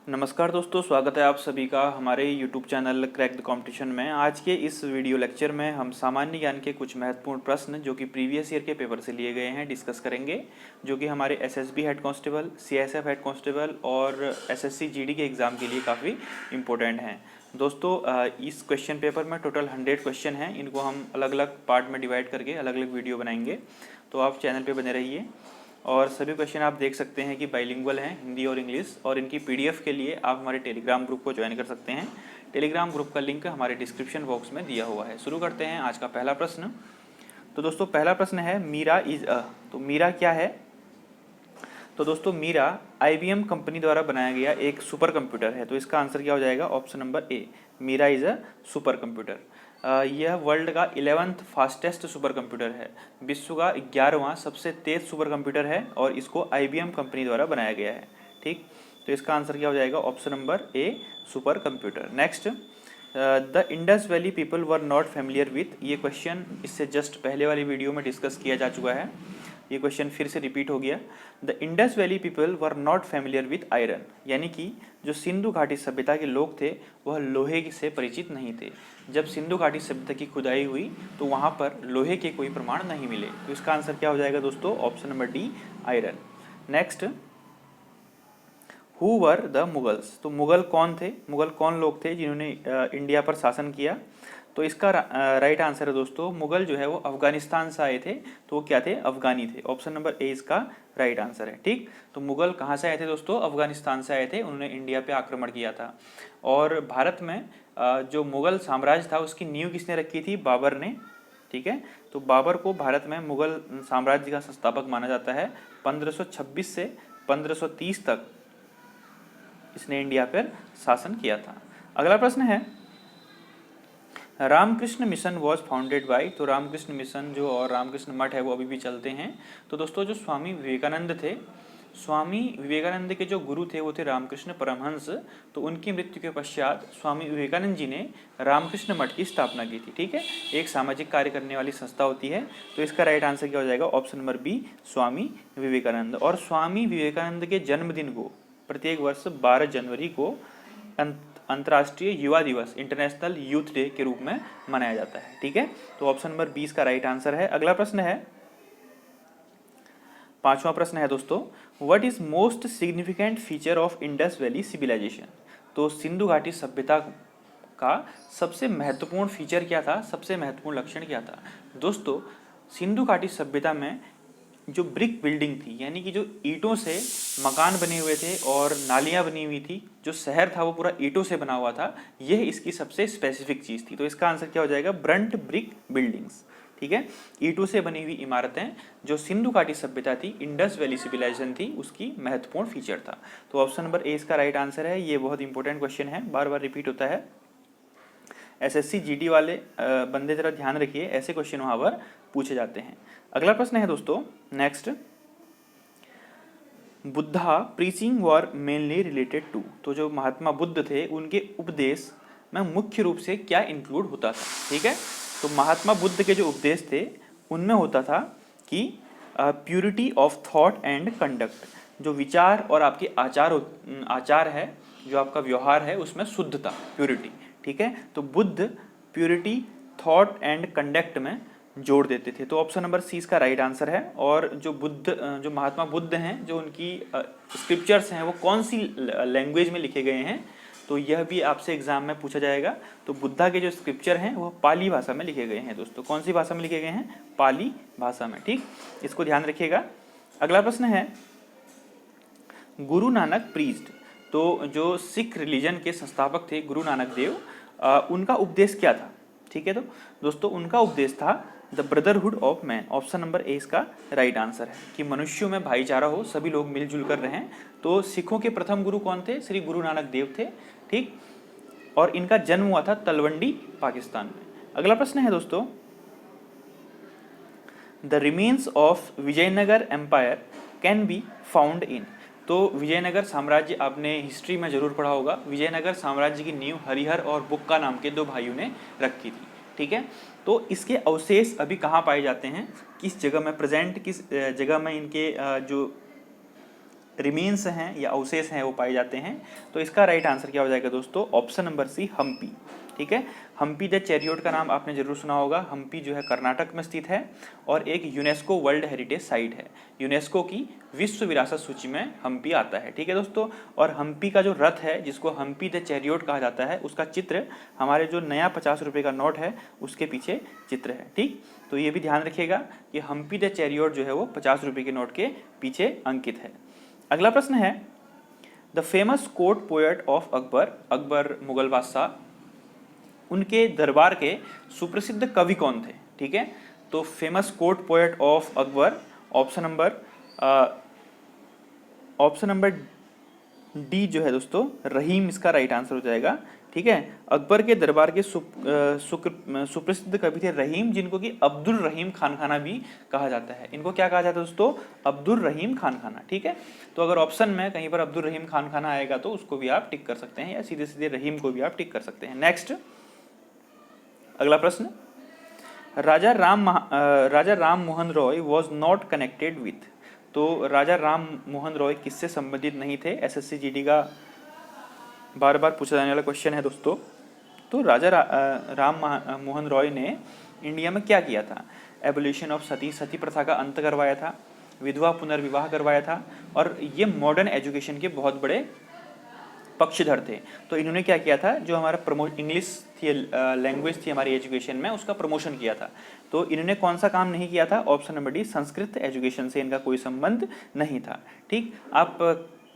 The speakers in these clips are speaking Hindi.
नमस्कार दोस्तों, स्वागत है आप सभी का हमारे YouTube channel crack the competition में। आज के इस वीडियो लेक्चर में हम सामान्य ज्ञान के कुछ महत्वपूर्ण प्रश्न जो कि प्रीवियस ईयर के पेपर से लिए गए हैं डिस्कस करेंगे, जो कि हमारे SSB head constable, CSF head constable और एसएससी जीडी के एग्ज़ाम के लिए काफ़ी इंपॉर्टेंट हैं। दोस्तों, इस क्वेश्चन पेपर में टोटल 100 क्वेश्चन हैं। इनको हम अलग अलग पार्ट में डिवाइड करके अलग अलग वीडियो बनाएंगे, तो आप चैनल पर बने रहिए। और सभी क्वेश्चन आप देख सकते हैं कि बाइलिंगुअल हैं, हिंदी और इंग्लिश। और इनकी पीडीएफ के लिए आप हमारे टेलीग्राम ग्रुप को ज्वाइन कर सकते हैं। टेलीग्राम ग्रुप का लिंक हमारे डिस्क्रिप्शन बॉक्स में दिया हुआ है। शुरू करते हैं आज का पहला प्रश्न। तो दोस्तों, पहला प्रश्न है मीरा इज अ। तो मीरा क्या है? तो दोस्तों, मीरा IBM कंपनी द्वारा बनाया गया एक सुपर कंप्यूटर है। तो इसका आंसर क्या हो जाएगा? Option number A, Mira is a supercomputer. यह वर्ल्ड का 11th फास्टेस्ट सुपर कंप्यूटर है। विश्व का 11वां सबसे तेज सुपर कंप्यूटर है और इसको IBM कंपनी द्वारा बनाया गया है। ठीक, तो इसका आंसर क्या हो जाएगा? Option number A, super computer. Next, the Indus valley people were not familiar with. ये क्वेश्चन इससे जस्ट पहले वाली वीडियो में डिस्कस किया जा चुका है। ये क्वेश्चन फिर से रिपीट हो गया। The Indus valley people were not familiar with iron, यानी कि जो सिंधु घाटी सभ्यता के लोग थे वह लोहे से परिचित नहीं थे। जब सिंधु घाटी सभ्यता की खुदाई हुई तो वहाँ पर लोहे के कोई प्रमाण नहीं मिले। तो इसका आंसर क्या हो जाएगा दोस्तों? Option number D, iron. Next, who were the Mughals. तो मुगल कौन थे? मुगल कौन लोग थे जिन्होंने इंडिया पर शासन किया? तो इसका राइट आंसर है दोस्तों, मुगल जो है वो अफगानिस्तान से आए थे। तो वो क्या थे? अफगानी थे। ऑप्शन नंबर ए इसका राइट आंसर है। ठीक, तो मुगल कहाँ से आए थे दोस्तों? अफगानिस्तान से आए थे। उन्होंने इंडिया पे आक्रमण किया था। और भारत में जो मुगल साम्राज्य था उसकी नींव किसने रखी थी? बाबर ने। ठीक है, तो बाबर को भारत में मुगल साम्राज्य का संस्थापक माना जाता है। 1526 से 1530 तक इसने इंडिया पर शासन किया था। अगला प्रश्न है, Ramakrishna Mission was founded by. तो रामकृष्ण मिशन जो और रामकृष्ण मठ है वो अभी भी चलते हैं। तो दोस्तों, जो स्वामी विवेकानंद थे, स्वामी विवेकानंद के जो गुरु थे वो थे रामकृष्ण परमहंस। तो उनकी मृत्यु के पश्चात स्वामी विवेकानंद जी ने रामकृष्ण मठ की स्थापना की थी। ठीक है, एक सामाजिक कार्य करने वाली संस्था होती है। तो इसका राइट आंसर क्या हो जाएगा? Option number B, Swami Vivekananda. और स्वामी विवेकानंद के जन्मदिन को प्रत्येक वर्ष 12 जनवरी को अंतर्राष्ट्रीय युवा दिवस, इंटरनेशनल यूथ डे के रूप में मनाया जाता है। ठीक है, तो ऑप्शन नंबर 20 का राइट आंसर है। अगला प्रश्न है, पांचवा प्रश्न है दोस्तों, what is most significant feature of Indus Valley Civilisation. तो सिंधु घाटी सभ्यता का सबसे महत्वपूर्ण फीचर क्या था? सबसे महत्वपूर्ण लक्षण क्या था? दोस्तों, सिंधु घाटी सभ्यता में जो ब्रिक बिल्डिंग थी, यानी कि जो ईंटों से मकान बने हुए थे और नालियां बनी हुई थी, जो शहर था वो पूरा ईंटों से बना हुआ था, यह इसकी सबसे स्पेसिफिक चीज़ थी। तो इसका आंसर क्या हो जाएगा? Brunt brick buildings. ठीक है, ईंटों से बनी हुई इमारतें जो सिंधु घाटी सभ्यता थी, इंडस वैली सिविलाइजेशन थी, उसकी महत्वपूर्ण फीचर था। तो ऑप्शन नंबर ए इसका राइट आंसर है। ये बहुत इंपॉर्टेंट क्वेश्चन है, बार बार रिपीट होता है। एसएससी जीडी वाले बंदे जरा ध्यान रखिए, ऐसे क्वेश्चन वहां पर पूछे जाते हैं। अगला प्रश्न है दोस्तों, next, Buddha preaching were mainly related to. तो जो महात्मा बुद्ध थे उनके उपदेश में मुख्य रूप से क्या इंक्लूड होता था? ठीक है, तो महात्मा बुद्ध के जो उपदेश थे उनमें होता था कि purity of thought and conduct, जो विचार और आपके आचार है, जो आपका व्यवहार है उसमें शुद्धता, प्यूरिटी। ठीक है, तो Buddha purity, thought and conduct में जोड़ देते थे। तो ऑप्शन नंबर सी इसका राइट आंसर है। और जो महात्मा बुद्ध हैं, जो उनकी स्क्रिप्चर्स हैं वो कौन सी लैंग्वेज में लिखे गए हैं? तो यह भी आपसे एग्जाम में पूछा जाएगा। तो बुद्धा के जो स्क्रिप्चर हैं वो पाली भाषा में लिखे गए हैं दोस्तों। कौन सी भाषा में लिखे गए हैं? पाली भाषा में। ठीक, इसको ध्यान रखिएगा। अगला प्रश्न है, गुरु नानक प्रीच्ड। तो जो सिख रिलीजन के संस्थापक थे गुरु नानक देव, उनका उपदेश क्या था? ठीक है, तो दोस्तों उनका उपदेश था the brotherhood of man. Option number ए इसका राइट आंसर है कि मनुष्यों में भाईचारा हो, सभी लोग मिलजुल कर रहें। तो सिखों के प्रथम गुरु कौन थे? श्री गुरु नानक देव थे। ठीक, और इनका जन्म हुआ था तलवंडी, पाकिस्तान में। अगला प्रश्न है दोस्तों, the remains of Vijayanagara Empire can be found in. तो विजयनगर साम्राज्य आपने हिस्ट्री में जरूर पढ़ा होगा। विजयनगर साम्राज्य की नींव हरिहर और बुक्का नाम के दो भाइयों ने रखी थी। ठीक है, तो इसके अवशेष अभी कहाँ पाए जाते हैं? किस जगह में, प्रेजेंट किस जगह में इनके जो रिमेन्स हैं या अवशेष हैं वो पाए जाते हैं। तो इसका राइट आंसर क्या हो जाएगा दोस्तों, ऑप्शन नंबर सी, हम्पी। ठीक है, हम्पी द चैरियट का नाम आपने जरूर सुना होगा। हम्पी जो है कर्नाटक में स्थित है और एक यूनेस्को वर्ल्ड हेरिटेज साइट है। यूनेस्को की विश्व विरासत सूची में हम्पी आता है। ठीक है दोस्तों, और हम्पी का जो रथ है जिसको हम्पी द चैरियट कहा जाता है, उसका चित्र हमारे जो नया 50 रुपये का नोट है उसके पीछे चित्र है। ठीक, तो ये भी ध्यान रखिएगा कि हम्पी द चैरियट जो है वो 50 रुपये के नोट के पीछे अंकित है। अगला प्रश्न है, the famous court poet of Akbar, Akbar Mughal बादशाह, उनके दरबार के सुप्रसिद्ध कवि कौन थे। ठीक है, तो famous court poet of Akbar, option number D जो है दोस्तों, रहीम, इसका राइट आंसर हो जाएगा। ठीक है, अकबर के दरबार के सुप्रसिद्ध कवि थे रहीम, जिनको कि अब्दुल रहीम खान खाना भी कहा जाता है। इनको क्या कहा जाता है दोस्तों, अब्दुल रहीम खान खाना। ठीक है, तो अगर ऑप्शन में कहीं पर अब्दुल रहीम खान खाना आएगा तो उसको भी आप टिक कर सकते हैं, या सीधे सीधे रहीम को भी आप टिक कर सकते हैं। नेक्स्ट, अगला प्रश्न, Raja Ram Mohan Roy was not connected with. तो राजा राम मोहन रॉय किससे संबंधित नहीं थे। एसएससी जीडी का बार बार पूछा जाने वाला क्वेश्चन है दोस्तों। तो राजा राम मोहन रॉय ने इंडिया में क्या किया था, एबोलिशन ऑफ सती, सती प्रथा का अंत करवाया था, विधवा पुनर्विवाह करवाया था, और ये मॉडर्न एजुकेशन के बहुत बड़े पक्षधर थे। तो इन्होंने क्या किया था, जो हमारा इंग्लिश थी, लैंग्वेज थी हमारी एजुकेशन में, उसका प्रमोशन किया था। तो इन्होंने कौन सा काम नहीं किया था, option number D, Sanskrit education से इनका कोई संबंध नहीं था। ठीक, आप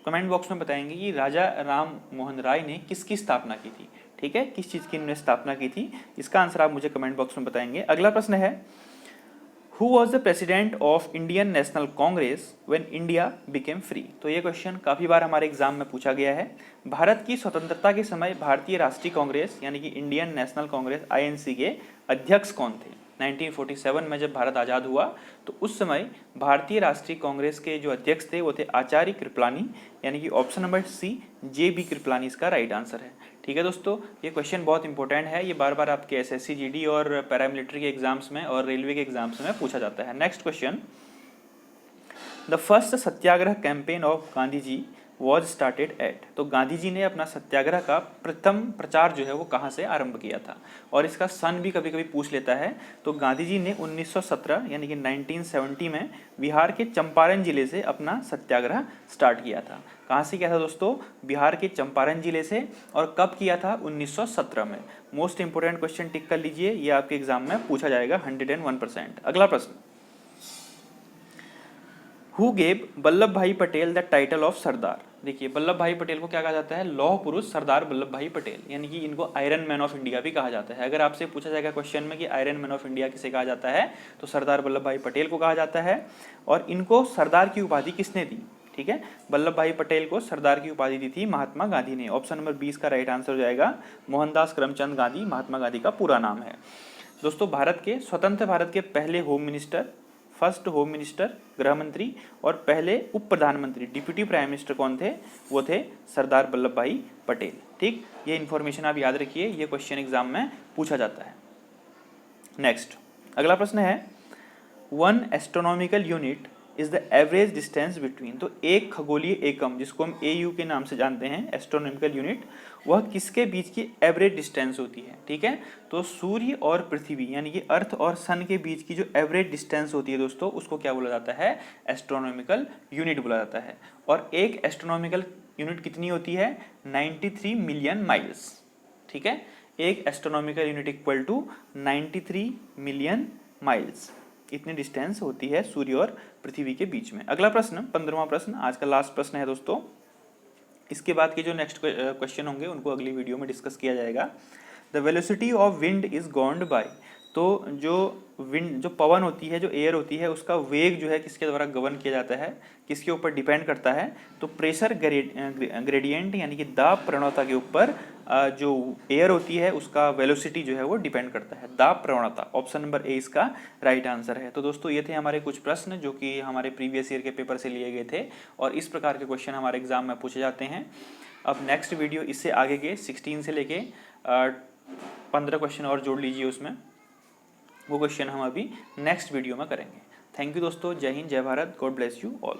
कमेंट बॉक्स में बताएंगे कि राजा राम मोहन राय ने किसकी स्थापना की थी। ठीक है, किस चीज़ की इन्होंने स्थापना की थी, इसका आंसर आप मुझे कमेंट बॉक्स में बताएंगे। अगला प्रश्न है, who was the president of Indian national Congress when India became free. तो ये क्वेश्चन काफ़ी बार हमारे एग्जाम में पूछा गया है। भारत की स्वतंत्रता के समय भारतीय राष्ट्रीय कांग्रेस यानी कि इंडियन नेशनल कांग्रेस आईएनसी के अध्यक्ष कौन थे। 1947 में जब भारत आज़ाद हुआ तो उस समय भारतीय राष्ट्रीय कांग्रेस के जो अध्यक्ष थे वो थे आचार्य कृपलानी, यानी कि option number C, J B Kripalani इसका राइट आंसर है। ठीक है दोस्तों, ये क्वेश्चन बहुत इंपॉर्टेंट है, ये बार बार आपके एसएससी जीडी और पैरामिलिट्री के एग्जाम्स में और रेलवे के एग्जाम्स में पूछा जाता है। Next question, the first satyagraha campaign of Gandhi ji was started at. तो गांधी जी ने अपना सत्याग्रह का प्रथम प्रचार जो है वो कहाँ से आरंभ किया था, और इसका सन भी कभी कभी पूछ लेता है। तो गांधी जी ने 1917 यानी कि 1970 में बिहार के चंपारण जिले से अपना सत्याग्रह स्टार्ट किया था। कहाँ से किया था दोस्तों, बिहार के चंपारण जिले से, और कब किया था, 1917 में। मोस्ट इंपोर्टेंट क्वेश्चन टिक कर लीजिए, ये आपके एग्जाम में पूछा जाएगा 101%। अगला प्रश्न, हु गेव वल्लभ भाई पटेल द टाइटल ऑफ सरदार। देखिए, वल्लभ भाई पटेल को क्या कहा जाता है, लौह पुरुष सरदार वल्लभ भाई पटेल, यानी कि इनको आयरन मैन ऑफ इंडिया भी कहा जाता है। अगर आपसे पूछा जाएगा क्वेश्चन में कि आयरन मैन ऑफ इंडिया किसे कहा जाता है, तो सरदार वल्लभ भाई पटेल को कहा जाता है। और इनको सरदार की उपाधि किसने दी। ठीक है, वल्लभ भाई पटेल को सरदार की उपाधि दी थी महात्मा गांधी ने। ऑप्शन नंबर 20 का राइट आंसर हो जाएगा, मोहनदास करमचंद गांधी महात्मा गांधी का पूरा नाम है। दोस्तों, भारत के स्वतंत्र भारत के पहले home minister, first home minister, गृह मंत्री, और पहले उप प्रधानमंत्री, डिप्यूटी प्राइम मिनिस्टर कौन थे, वो थे सरदार वल्लभ भाई पटेल। ठीक, ये इन्फॉर्मेशन आप याद रखिए, ये क्वेश्चन एग्जाम में पूछा जाता है। नेक्स्ट, अगला प्रश्न है, one astronomical unit is the average distance between. तो एक खगोलीय एकम, जिसको हम AU के नाम से जानते हैं, एस्ट्रोनॉमिकल यूनिट, वह किसके बीच की एवरेज डिस्टेंस होती है। ठीक है, तो सूर्य और पृथ्वी यानी कि अर्थ और सन के बीच की जो एवरेज डिस्टेंस होती है दोस्तों, उसको क्या बोला जाता है, एस्ट्रोनॉमिकल यूनिट बोला जाता है। और एक एस्ट्रोनॉमिकल यूनिट कितनी होती है, 93 मिलियन माइल्स। ठीक है, एक astronomical unit equal to 93 million miles, इतनी डिस्टेंस होती है सूर्य और पृथ्वी के बीच में। अगला प्रश्न, 15वां प्रश्न, आज का लास्ट प्रश्न है दोस्तों। इसके बाद के जो नेक्स्ट क्वेश्चन होंगे उनको अगली वीडियो में डिस्कस किया जाएगा। The velocity of wind is governed bye. तो जो विंड, जो पवन होती है, जो एयर होती है, उसका वेग जो है किसके द्वारा गवर्न किया जाता है, किसके ऊपर डिपेंड करता है, तो प्रेशर ग्रेडियंट यानी कि दाब प्रवणता के ऊपर जो एयर होती है उसका वेलोसिटी जो है वो डिपेंड करता है, दाब प्रवणता। ऑप्शन नंबर ए इसका राइट आंसर है। तो दोस्तों, ये थे हमारे कुछ प्रश्न जो कि हमारे प्रीवियस ईयर के पेपर से लिए गए थे, और इस प्रकार के क्वेश्चन हमारे एग्जाम में पूछे जाते हैं। अब नेक्स्ट वीडियो इससे आगे के 16 से लेके 15 क्वेश्चन और जोड़ लीजिए उसमें, वो क्वेश्चन हम अभी नेक्स्ट वीडियो में करेंगे। थैंक यू दोस्तों, जय हिंद, जय Bharat, God bless you all.